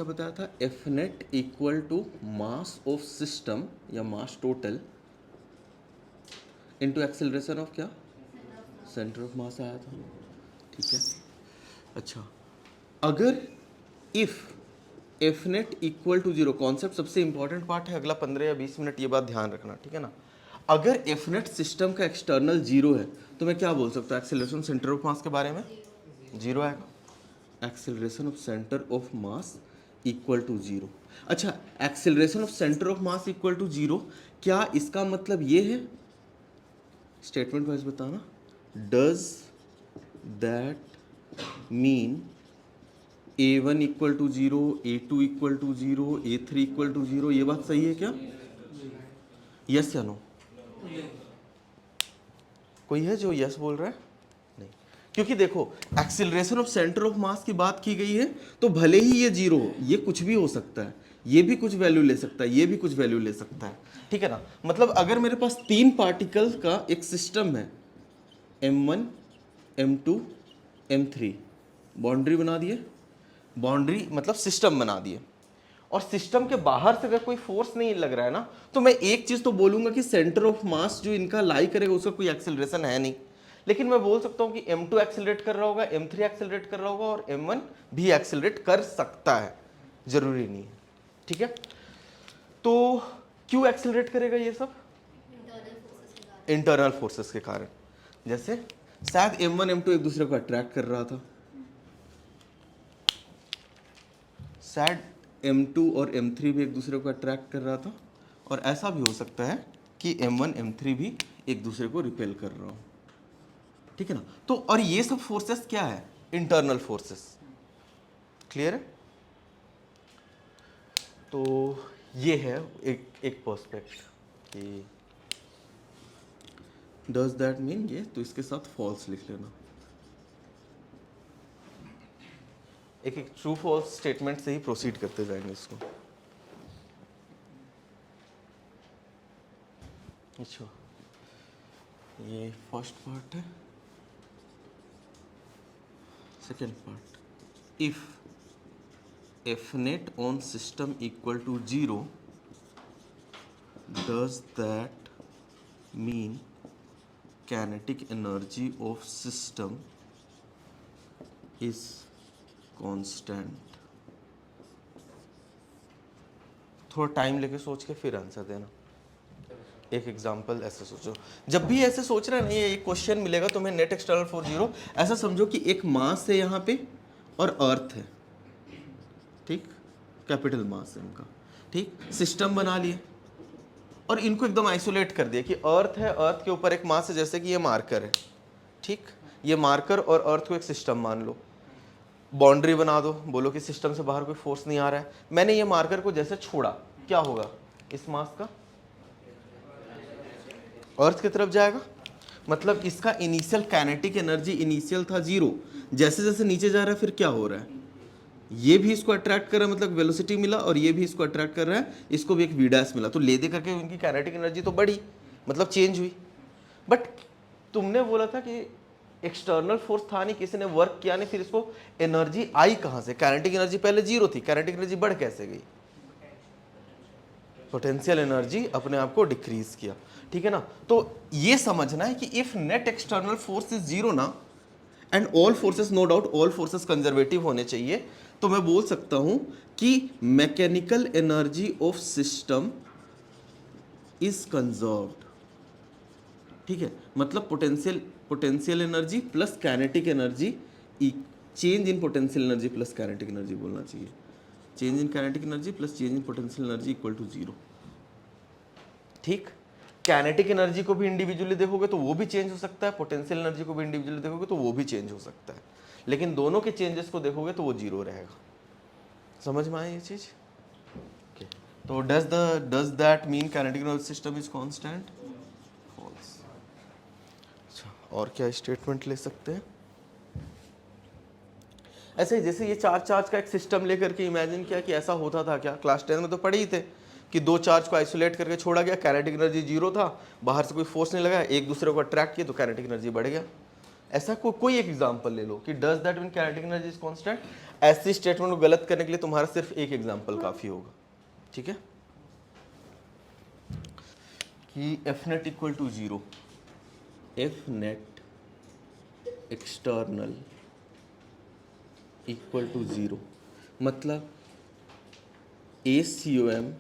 क्या बताया था, F net equal to mass of system या mass total into acceleration of क्या, सेंटर ऑफ मास आया था, ठीक है। अच्छा, अगर if F net equal to zero, concept सबसे इंपॉर्टेंट पार्ट है, अगला 15 या 20 मिनट ये बात ध्यान रखना, ठीक है ना। अगर एफ नेट सिस्टम का एक्सटर्नल जीरो है तो मैं क्या बोल सकता हूँ एक्सेलरेशन सेंटर ऑफ मास के बारे में, जीरो आएगा। Acceleration of centre of mass equal to zero. अच्छा, acceleration of centre of mass equal to zero, क्या इसका मतलब ये है, स्टेटमेंट वाइज बताना, does that mean A1 equal to zero, A2 equal to zero, A3 equal to zero, ये बात सही है क्या, यस या नो? कोई है जो यस बोल रहा है? नहीं, क्योंकि देखो एक्सीलरेशन ऑफ सेंटर ऑफ मास की बात की गई है, तो भले ही ये जीरो हो, ये कुछ भी हो सकता है, ये भी कुछ वैल्यू ले सकता है, ये भी कुछ वैल्यू ले सकता है, ठीक है ना। मतलब अगर मेरे पास तीन पार्टिकल्स का एक सिस्टम है, M1 M2 M3, बाउंड्री बना दिए, बाउंड्री मतलब सिस्टम बना दिए, और सिस्टम के बाहर से अगर कोई फोर्स नहीं लग रहा है ना, तो मैं एक चीज तो बोलूंगा कि सेंटर ऑफ मास जो इनका लाई करेगा उसका कोई एक्सेलरेशन है नहीं, लेकिन मैं बोल सकता हूं कि M2 एक्सेलरेट कर रहा होगा, M3 एक्सेलरेट कर रहा होगा और M1 भी एक्सेलरेट कर सकता है, जरूरी नहीं है, ठीक है। तो क्यों एक्सेलरेट करेगा ये सब, इंटरनल फोर्सेस के कारण। जैसे शायद M1 M2 एक दूसरे को अट्रैक्ट कर रहा था, शायद M2 और M3 भी एक दूसरे को अट्रैक्ट कर रहा था, और ऐसा भी हो सकता है कि M1 M3 भी एक दूसरे को रिपेल कर रहा हो, ठीक है ना। तो और ये सब फोर्सेस क्या है, इंटरनल फोर्सेस, क्लियर है। तो ये है एक पर्सपेक्ट कि डज दैट मीन ये, तो इसके साथ फॉल्स लिख लेना, एक एक ट्रू फॉल्स स्टेटमेंट से ही प्रोसीड करते जाएंगे इसको। अच्छा, ये फर्स्ट पार्ट है। Second part, if F net on system equal to zero, does that mean kinetic energy of system is constant। थोड़ा टाइम लेके सोच के फिर आंसर देना। एक एग्जांपल ऐसे सोचो, जब भी ऐसे सोच रहे हैं ना, ये एक क्वेश्चन मिलेगा तुम्हें नेट एक्सटर्नल फोर्स जीरो, ऐसा समझो कि एक मास है यहाँ पे और अर्थ है, ठीक, कैपिटल मास है इनका, ठीक, सिस्टम बना लिए और इनको एकदम आइसोलेट कर दिया कि अर्थ है, अर्थ के ऊपर एक मास है, जैसे कि ये मार्कर है, ठीक, ये मार्कर और अर्थ को एक सिस्टम मान लो, बाउंड्री बना दो, बोलो कि सिस्टम से बाहर कोई फोर्स नहीं आ रहा है, मैंने ये मार्कर को जैसे छोड़ा, क्या होगा, इस मास का अर्थ की तरफ जाएगा, मतलब इसका इनिशियल काइनेटिक एनर्जी इनिशियल था जीरो, जैसे जैसे नीचे जा रहा है फिर क्या हो रहा है, ये भी इसको अट्रैक्ट कर रहा है, मतलब वेलोसिटी मिला, और ये भी इसको अट्रैक्ट कर रहा है, इसको भी एक वी डैश मिला, तो ले दे करके उनकी काइनेटिक एनर्जी तो बढ़ी, मतलब चेंज हुई। बट तुमने बोला था कि एक्सटर्नल फोर्स था नहीं, किसी ने वर्क किया नहीं, फिर इसको एनर्जी आई कहां से, काइनेटिक एनर्जी पहले जीरो थी, काइनेटिक एनर्जी बढ़ कैसे गई, पोटेंशियल एनर्जी अपने आप को डिक्रीज किया, ठीक है ना। तो ये समझना है कि if net external force is zero ना, and all forces, no doubt all forces conservative होने चाहिए, तो मैं बोल सकता हूं कि mechanical energy of system is conserved, ठीक है, मतलब potential energy plus kinetic energy, change in potential energy plus kinetic energy बोलना चाहिए, change in kinetic energy plus change in potential energy equal to zero, ठीक। काइनेटिक एनर्जी को भी individually देखोगे तो वो भी चेंज हो सकता है, पोटेंशियल एनर्जी को भी इंडिविजुअली देखोगे तो वो भी चेंज हो सकता है, लेकिन दोनों के चेंजेस को देखोगे तो वो जीरो रहेगा। समझ में आया ये चीज? okay. तो does that mean kinetic energy system is constant? False. अच्छा, और क्या स्टेटमेंट ले सकते हैं ऐसे ही, जैसे ये चार्ज का एक सिस्टम लेकर के इमेजिन किया कि ऐसा होता था क्या, क्लास 10 में तो पढ़े ही थे कि दो चार्ज को आइसोलेट करके छोड़ा गया, काइनेटिक एनर्जी जीरो था, बाहर से कोई फोर्स नहीं लगा, एक दूसरे को अट्रैक्ट किया तो काइनेटिक एनर्जी बढ़ गया, ऐसा कोई एक एग्जांपल ले लो कि does that mean kinetic energy is constant. ऐसी स्टेटमेंट को गलत करने के लिए तुम्हारा सिर्फ एक एग्जांपल काफी होगा, ठीक है, कि F net equal to 0, F net external equal to 0, मतलब ACOM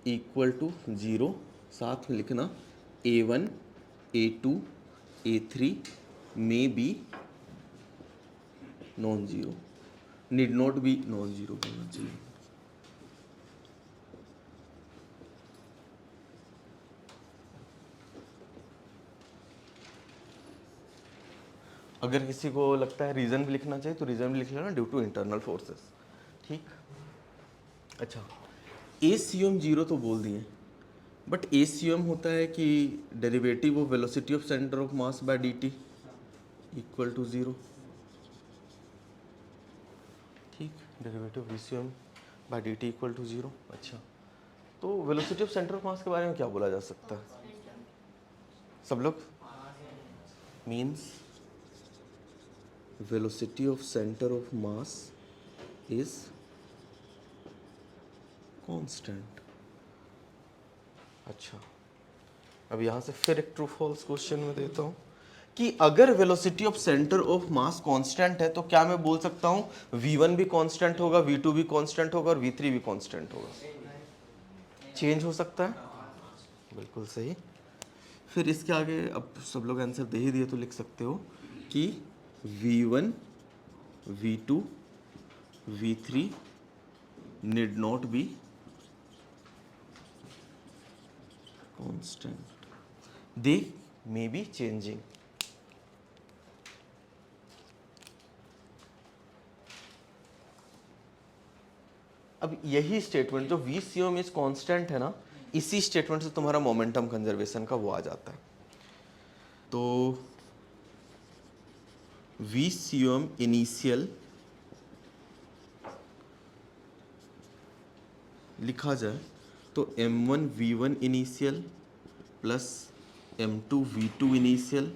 इक्वल टू 0, साथ में लिखना A1 A2 A3 may be non zero, need not be non zero होना चाहिए। अगर किसी को लगता है रीजन भी लिखना चाहिए तो रीजन भी लिख लेना, ड्यू टू इंटरनल फोर्सेस, ठीक। अच्छा, ACOM 0 तो बोल दिए, बट ACOM होता है कि derivative of velocity of centre of mass by dt equal to 0, ठीक, derivative VCOM by dt equal to 0। अच्छा, तो velocity of centre of mass के बारे में क्या बोला जा सकता है सब लोग? Means velocity of centre of mass is constant. अच्छा, अब यहां से फिर एक ट्रू फॉल्स क्वेश्चन में देता हूं कि अगर velocity of centre of mass constant है तो क्या मैं बोल सकता हूं V1 भी कांस्टेंट होगा, V2 भी कांस्टेंट होगा और V3 भी कांस्टेंट होगा? चेंज हो सकता है, बिल्कुल सही। फिर इसके आगे अब सब लोग आंसर दे ही दिए तो लिख सकते हो कि V1 V2 V3 need not be constant, they may be changing। अब यही स्टेटमेंट जो VCOM इज कांस्टेंट है ना, इसी स्टेटमेंट से तुम्हारा मोमेंटम कंजर्वेशन का वो आ जाता है। तो VCOM इनिशियल लिखा जाए तो M1 V1 initial plus M2 V2 initial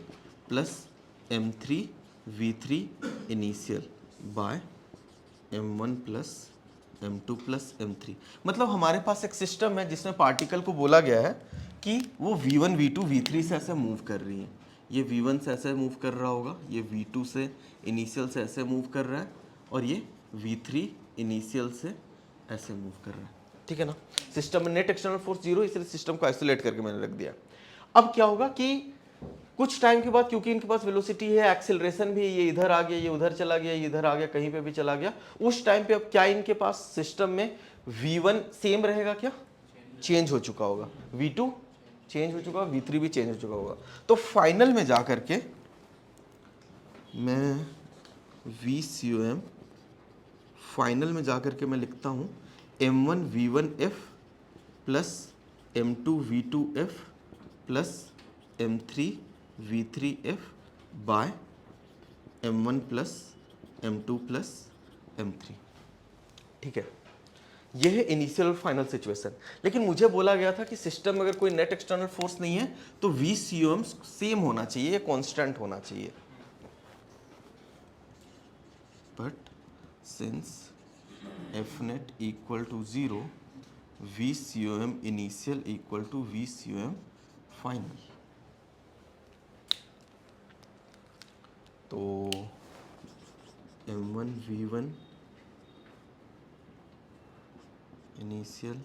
plus M3 V3 initial by M1 plus M2 plus M3। मतलब हमारे पास एक सिस्टम है जिसमें पार्टिकल को बोला गया है कि वो V1 V2 V3 से ऐसे मूव कर रही है, ये V1 से ऐसे मूव कर रहा होगा, ये V2 से इनिशियल से ऐसे मूव कर रहा है और ये V3 इनिशियल से ऐसे मूव कर रहा है, ठीक है ना। सिस्टम में नेट एक्सटर्नल फोर्स 0, इसलिए सिस्टम को आइसोलेट करके मैंने रख दिया। अब क्या होगा कि कुछ टाइम के बाद, क्योंकि इनके पास वेलोसिटी है, एक्सेलरेशन भी, ये इधर आ गया, ये उधर चला गया, ये इधर आ गया, कहीं पे भी चला गया, उस टाइम पे अब क्या इनके पास सिस्टम में V1 सेम रहेगा क्या? चेंज हो चुका होगा, V2 चेंज हो चुका होगा, V3 भी चेंज हो चुका होगा। तो फाइनल में जा करके मैं VCOM फाइनल में जा करके मैं लिखता हूं M1 V1F plus M2 V2F plus M3 V3F by M1 plus M2 plus M3, ठीक है। यह है इनिशियल और फाइनल सिचुएशन। लेकिन मुझे बोला गया था कि सिस्टम में अगर कोई नेट एक्सटर्नल फोर्स नहीं है तो VCOM सेम होना चाहिए, कांस्टेंट होना चाहिए। But since F net equal to 0, VCOM initial equal to VCOM final। तो M1 V1 initial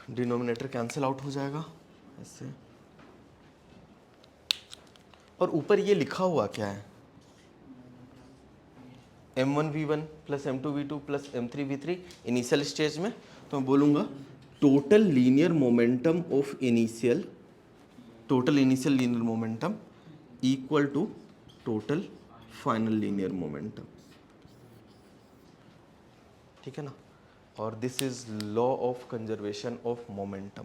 denominator cancel out हो जाएगा ऐसे, और ऊपर ये लिखा हुआ क्या है? M1 V1 plus M2 V2 plus M3 V3 initial stage में। तो मैं बोलूँगा total linear momentum of initial, total initial linear momentum equal to total final linear momentum, ठीक है ना। और this is law of conservation of momentum.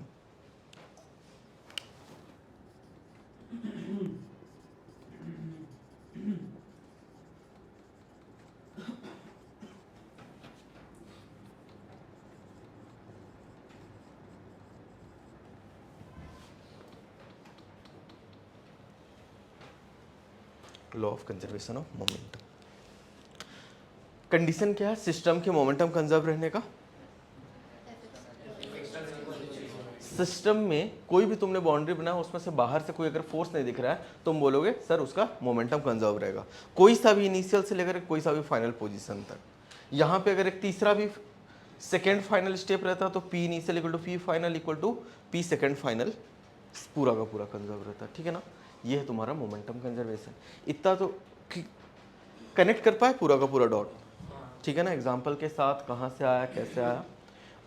Law of conservation of momentum. Condition क्या है सिस्टम के मोमेंटम कंजर्व रहने का? System में कोई भी तुमने बाउंड्री बनाया उसमें से बाहर से कोई अगर फोर्स नहीं दिख रहा है तुम बोलोगे सर उसका मोमेंटम कंजर्व रहेगा, कोई सा भी इनिशियल से लेकर कोई सा भी फाइनल पोजीशन तक। यहाँ पे अगर एक तीसरा भी सेकेंड फाइनल स्टेप रहता तो P initial equal to P final equal to P second final पूरा का पूरा कंजर्व रहता है, ठीक है ना। ये है तुम्हारा मोमेंटम कंजर्वेशन। इतना तो कनेक्ट कर पाए पूरा का पूरा डॉट, ठीक है ना, एग्जाम्पल के साथ कहाँ से आया कैसे आया।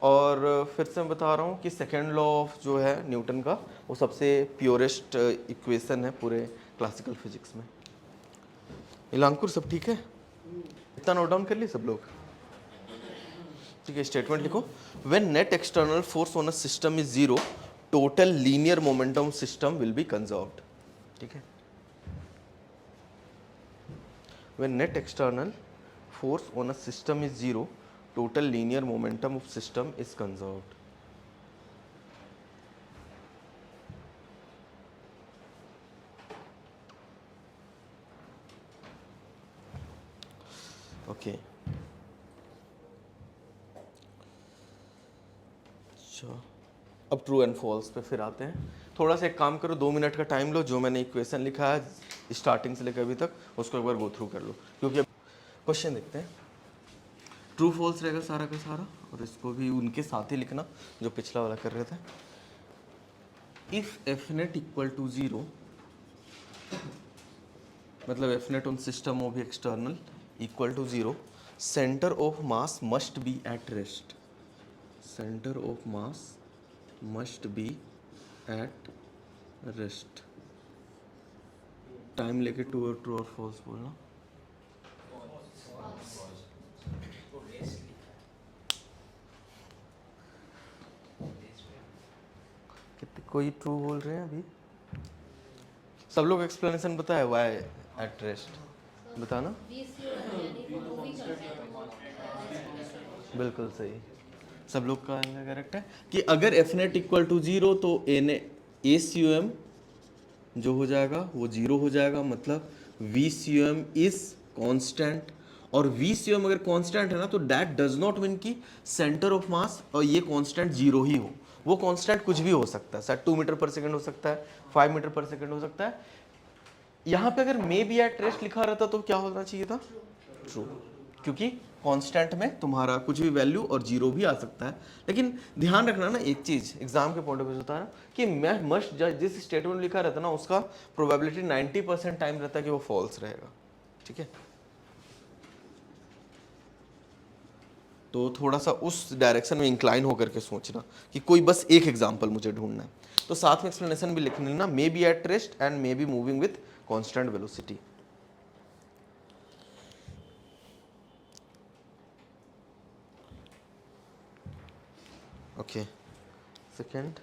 और फिर से मैं बता रहा हूँ कि सेकेंड लॉ ऑफ जो है न्यूटन का वो सबसे प्योरेस्ट इक्वेशन है पूरे क्लासिकल फिजिक्स में। इलांकुर सब ठीक है, इतना नोट डाउन कर लिए सब लोग, ठीक है। स्टेटमेंट लिखो, when net external force on a system is zero total linear momentum system will be conserved, ठीक है। When net external force on a system is zero, total linear momentum of system is conserved. Okay. अच्छा, अब true and false पे फिर आते हैं। थोड़ा सा एक काम करो, 2 मिनट का टाइम लो, जो मैंने इक्वेशन लिखा है स्टार्टिंग से लेकर अभी तक उसको एक बार गो थ्रू कर लो, क्योंकि अब क्वेश्चन देखते हैं। ट्रू फॉल्स रहेगा सारा का सारा, और इसको भी उनके साथ ही लिखना जो पिछला वाला कर रहे थे। If F net equal to zero, मतलब एफ नेट ऑन सिस्टम वो भी external equal to zero, centre of mass must be at rest, centre of mass must be at rest. Time लेके ट्रू और फॉल्स बोलना। कितने कोई true बोल रहे हैं अभी? सब लोग एक्सप्लेनेशन बताया व्हाई एट रेस्ट, बताना। बिल्कुल सही, सब लोग का करेक्ट है कि अगर F net equal to zero तो N A C U M जो हो जाएगा वो जीरो हो जाएगा, मतलब V C U M is constant. और वी सी यू एम अगर कॉन्स्टेंट है ना तो डैट डज नॉट मीन कि सेंटर ऑफ मास और ये कॉन्स्टेंट जीरो ही हो, वो कॉन्स्टेंट कुछ भी हो सकता है, शायद 2 मीटर पर सेकंड हो सकता है, 5 मीटर पर सेकंड हो सकता है। यहाँ पे अगर मे बी एट रेस्ट लिखा रहता तो क्या होना चाहिए था? ट्रू, क्योंकि कांस्टेंट में तुम्हारा कुछ भी वैल्यू और जीरो भी आ सकता है। लेकिन ध्यान रखना ना एक चीज, एग्जाम के पॉइंट ऑफ व्यू बता रहा हूँ कि मैं मस्ट जज, जिस स्टेटमेंट लिखा रहता है ना उसका प्रोबेबिलिटी 90% टाइम रहता है कि वो फॉल्स रहेगा, ठीक है। तो थोड़ा सा उस डायरेक्शन में इंक्लाइन होकर के सोचना कि कोई बस एक एग्जाम्पल मुझे ढूंढना है, तो साथ में एक्सप्लेनेशन भी लिख लेना, may be at rest and may be moving with constant velocity. Okay, second,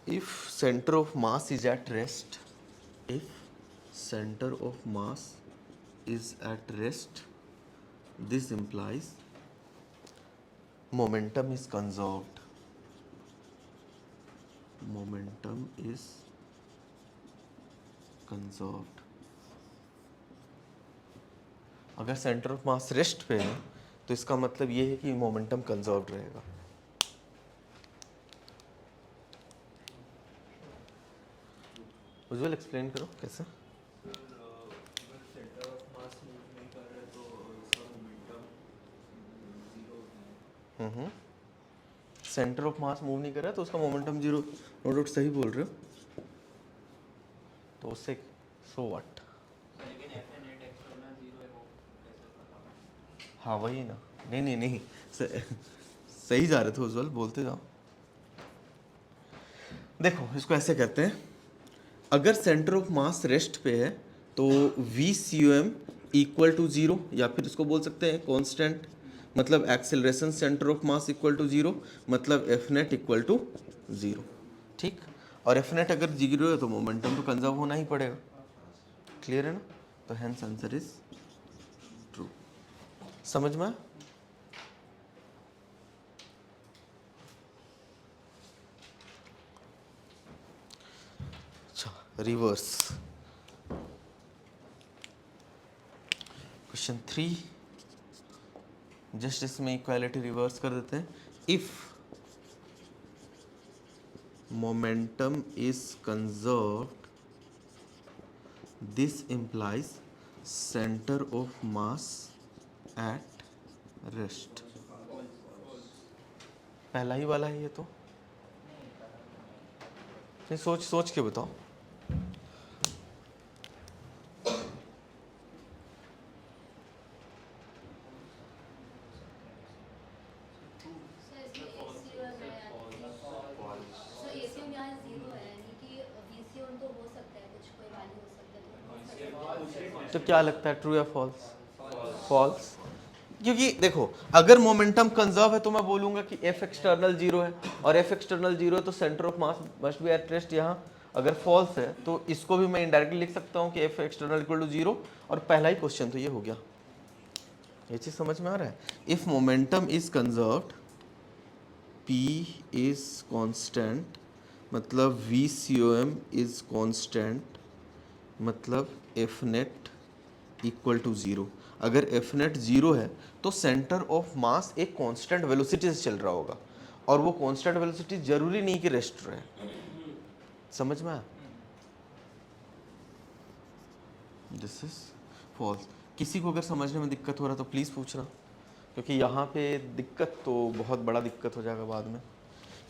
if center of mass is at rest, if center of mass is at rest, this implies momentum is conserved, momentum is conserved। अगर centre of mass rest पे है तो इसका मतलब ये है कि momentum conserved रहेगा। उज्ज्वल एक्सप्लेन करो कैसे। सेंटर ऑफ मास मूव नहीं कर रहा है तो उसका मोमेंटम जीरो, नो डाउट सही बोल रहे हो। तो उससे सो व्हाट, हाँ वही ना, नहीं नहीं नहीं सही जा रहे थे उज्ज्वल, बोलते जाओ। देखो इसको ऐसे करते हैं, अगर सेंटर ऑफ मास रेस्ट पे है तो V C O M equal to zero, या फिर इसको बोल सकते हैं कांस्टेंट, मतलब acceleration centre of mass equal to zero, मतलब F net equal to zero. ठीक, और एफ नेट अगर जीरो है तो मोमेंटम तो कंजर्व होना ही पड़ेगा। क्लियर है ना? तो हेंस आंसर इज ट्रू। समझ में? अच्छा, रिवर्स क्वेश्चन 3, जस्ट इसमें इक्वालिटी रिवर्स कर देते हैं। If momentum is conserved, this implies centre of mass at rest. पहला ही वाला है ये तो, नहीं सोच सोच के बताओ। तो क्या लगता है, ट्रू या फॉल्स? फॉल्स, क्योंकि देखो अगर मोमेंटम कंजर्व है तो मैं बोलूंगा कि एफ एक्सटर्नल जीरो है, और एफ एक्सटर्नल जीरो है तो centre of mass must be at rest. यहाँ अगर फॉल्स है तो इसको भी मैं इनडायरेक्टली लिख सकता हूँ कि F external equal to zero, और पहला ही क्वेश्चन तो ये हो गया। ये चीज समझ में आ रहा है? If momentum is conserved, P is constant, मतलब V C O M is constant, मतलब F net equal to zero. अगर एफ नेट जीरो है तो सेंटर ऑफ मास एक कांस्टेंट वेलोसिटी से चल रहा होगा, और वो कांस्टेंट वेलोसिटी जरूरी नहीं कि रेस्ट रहे। समझ में आया? This is false. किसी को अगर समझने में दिक्कत हो रहा तो प्लीज़ पूछना, क्योंकि यहाँ पे दिक्कत तो बहुत बड़ा दिक्कत हो जाएगा बाद में।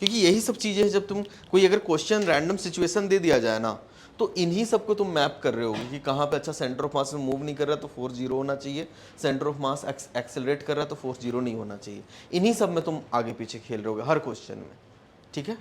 क्योंकि यही सब चीज़ें हैं, जब तुम कोई अगर क्वेश्चन रैंडम सिचुएशन दे दिया जाए ना, तो इन्हीं सब को तुम मैप कर रहे हो कि कहाँ पे अच्छा सेंटर ऑफ मास मूव नहीं कर रहा तो फोर्स जीरो होना चाहिए, सेंटर ऑफ मास एक्सेलरेट कर रहा तो फोर्स जीरो नहीं होना चाहिए। इन्हीं सब में तुम आगे पीछे खेल रहे होगे हर क्वेश्चन में। ठीक है?